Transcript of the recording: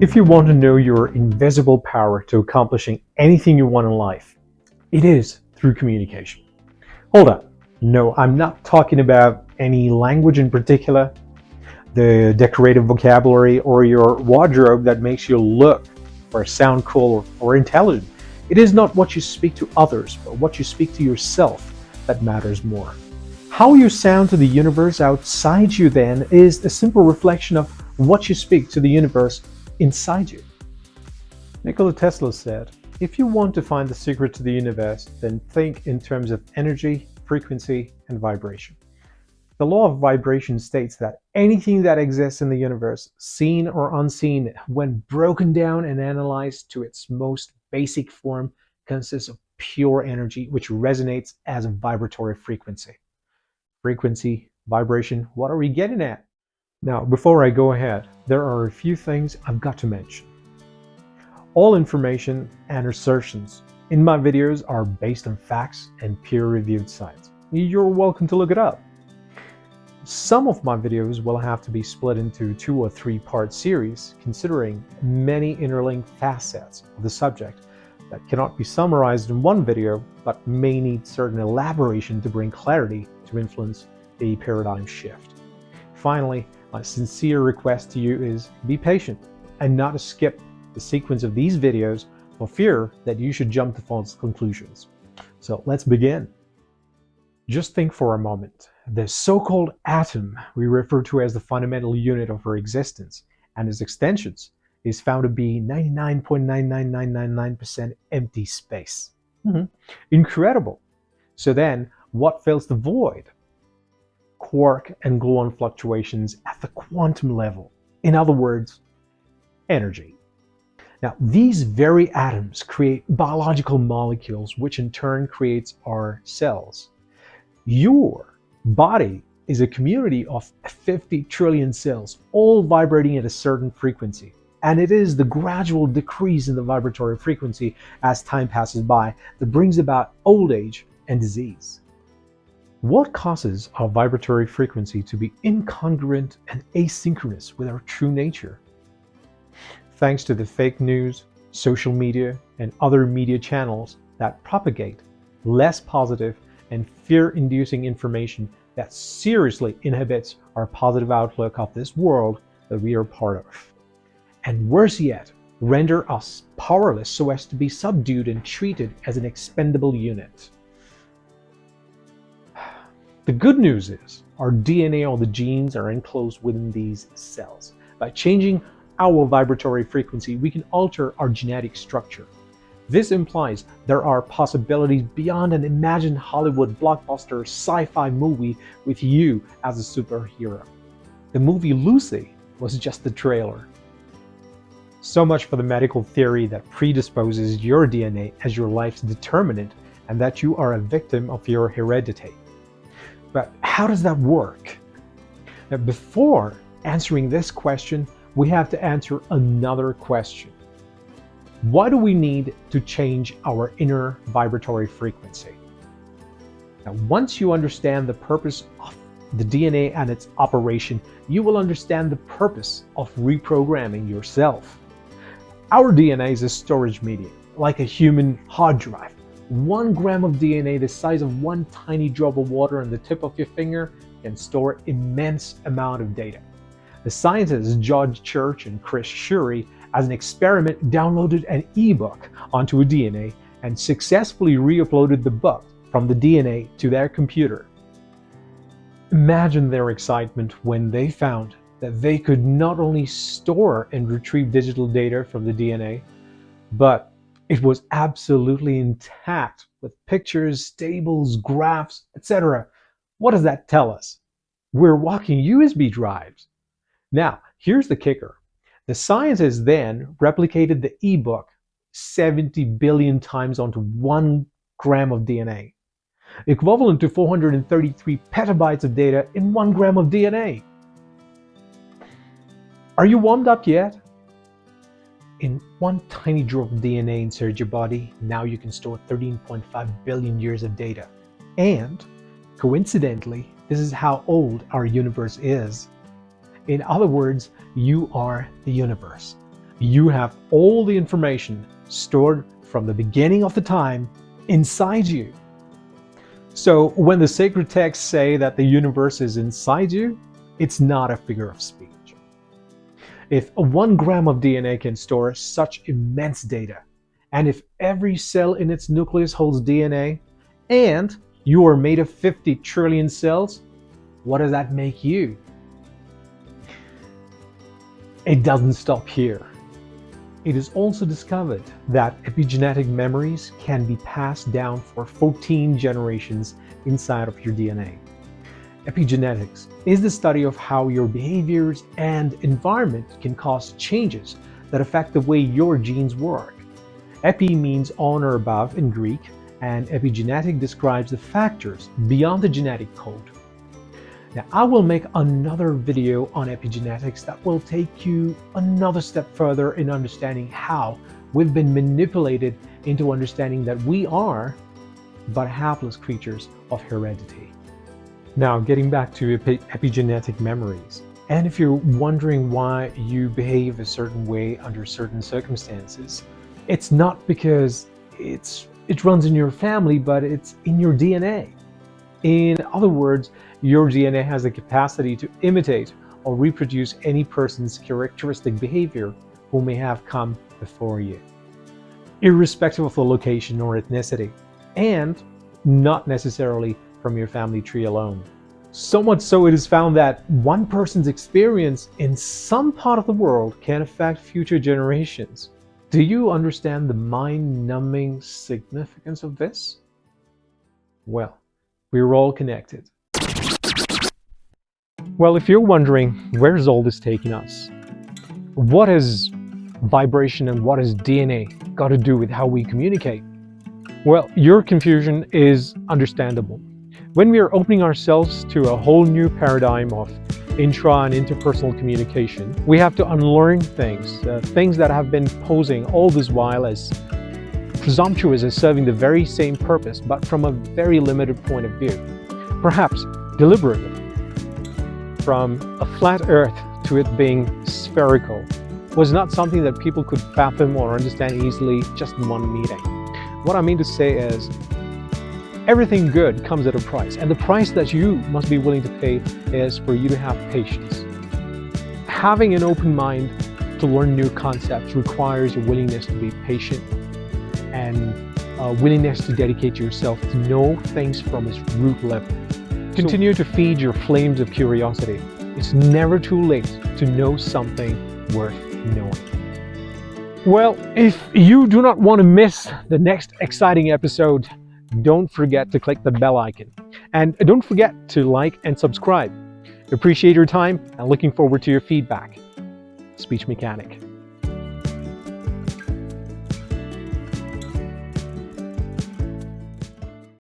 If you want to know your invisible power to accomplishing anything you want in life, it is through communication. Hold up. No, I'm not talking about any language in particular, the decorative vocabulary, or your wardrobe that makes you look or sound cool or intelligent. It is not what you speak to others, but what you speak to yourself that matters more. How you sound to the universe outside you then is a simple reflection of what you speak to the universe inside you. Nikola Tesla said, "If you want to find the secret to the universe, then think in terms of energy, frequency, and vibration." The law of vibration states that anything that exists in the universe, seen or unseen, when broken down and analyzed to its most basic form, consists of pure energy which resonates as a vibratory frequency. Frequency, vibration, what are we getting at? Now, before I go ahead, there are a few things I've got to mention. All information and assertions in my videos are based on facts and peer-reviewed sites. You're welcome to look it up. Some of my videos will have to be split into 2 or 3-part series, considering many interlinked facets of the subject that cannot be summarized in one video, but may need certain elaboration to bring clarity to influence a paradigm shift. Finally, my sincere request to you is be patient and not to skip the sequence of these videos for fear that you should jump to false conclusions. So let's begin. Just think for a moment. The so-called atom we refer to as the fundamental unit of our existence and its extensions is found to be 99.99999% empty space. Incredible. So then, what fills the void? Quark and gluon fluctuations at the quantum level. In other words, energy. Now, these very atoms create biological molecules, which in turn creates our cells. Your body is a community of 50 trillion cells, all vibrating at a certain frequency. And it is the gradual decrease in the vibratory frequency as time passes by that brings about old age and disease. What causes our vibratory frequency to be incongruent and asynchronous with our true nature? Thanks to the fake news, social media, and other media channels that propagate less positive and fear-inducing information that seriously inhibits our positive outlook of this world that we are part of. And worse yet, render us powerless so as to be subdued and treated as an expendable unit. The good news is our DNA or the genes are enclosed within these cells. By changing our vibratory frequency, we can alter our genetic structure. This implies there are possibilities beyond an imagined Hollywood blockbuster sci-fi movie with you as a superhero. The movie Lucy was just the trailer. So much for the medical theory that predisposes your DNA as your life's determinant and that you are a victim of your heredity. But how does that work? Now, before answering this question, we have to answer another question. Why do we need to change our inner vibratory frequency? Now, once you understand the purpose of the DNA and its operation, you will understand the purpose of reprogramming yourself. Our DNA is a storage medium, like a human hard drive. 1 gram of DNA the size of one tiny drop of water on the tip of your finger can store immense amount of data. The scientists George Church and Chris Shuri, as an experiment, downloaded an ebook onto a DNA and successfully re-uploaded the book from the DNA to their computer. Imagine their excitement when they found that they could not only store and retrieve digital data from the DNA, but it was absolutely intact with pictures, tables, graphs, etc. What does that tell us? We're walking USB drives. Now, here's the kicker. The scientists then replicated the ebook 70 billion times onto 1 gram of DNA, equivalent to 433 petabytes of data in 1 gram of DNA. Are you warmed up yet? In one tiny drop of DNA inside your body, now you can store 13.5 billion years of data. And, coincidentally, this is how old our universe is. In other words, you are the universe. You have all the information stored from the beginning of the time inside you. So when the sacred texts say that the universe is inside you, it's not a figure of speech. If 1 gram of DNA can store such immense data, and if every cell in its nucleus holds DNA, and you are made of 50 trillion cells, what does that make you? It doesn't stop here. It is also discovered that epigenetic memories can be passed down for 14 generations inside of your DNA. Epigenetics is the study of how your behaviors and environment can cause changes that affect the way your genes work. Epi means on or above in Greek, and epigenetic describes the factors beyond the genetic code. Now, I will make another video on epigenetics that will take you another step further in understanding how we've been manipulated into understanding that we are but helpless creatures of heredity. Now, getting back to epigenetic memories. And if you're wondering why you behave a certain way under certain circumstances, it's not because it runs in your family, but it's in your DNA. In other words, your DNA has the capacity to imitate or reproduce any person's characteristic behavior who may have come before you, irrespective of the location or ethnicity, and not necessarily from your family tree alone. So much so it is found that one person's experience in some part of the world can affect future generations. Do you understand the mind-numbing significance of this? Well, we're all connected. Well, if you're wondering, where's all this taking us? What has vibration and what has DNA got to do with how we communicate? Well, your confusion is understandable. When we are opening ourselves to a whole new paradigm of intra and interpersonal communication, we have to unlearn things that have been posing all this while as presumptuous as serving the very same purpose, but from a very limited point of view, perhaps deliberately. From a flat earth to it being spherical was not something that people could fathom or understand easily just in one meeting. What I mean to say is, everything good comes at a price, and the price that you must be willing to pay is for you to have patience. Having an open mind to learn new concepts requires a willingness to be patient and a willingness to dedicate yourself to know things from its root level. Continue to feed your flames of curiosity. It's never too late to know something worth knowing. Well, if you do not want to miss the next exciting episode, don't forget to click the bell icon. And don't forget to like and subscribe. Appreciate your time and looking forward to your feedback. Speech Mechanic.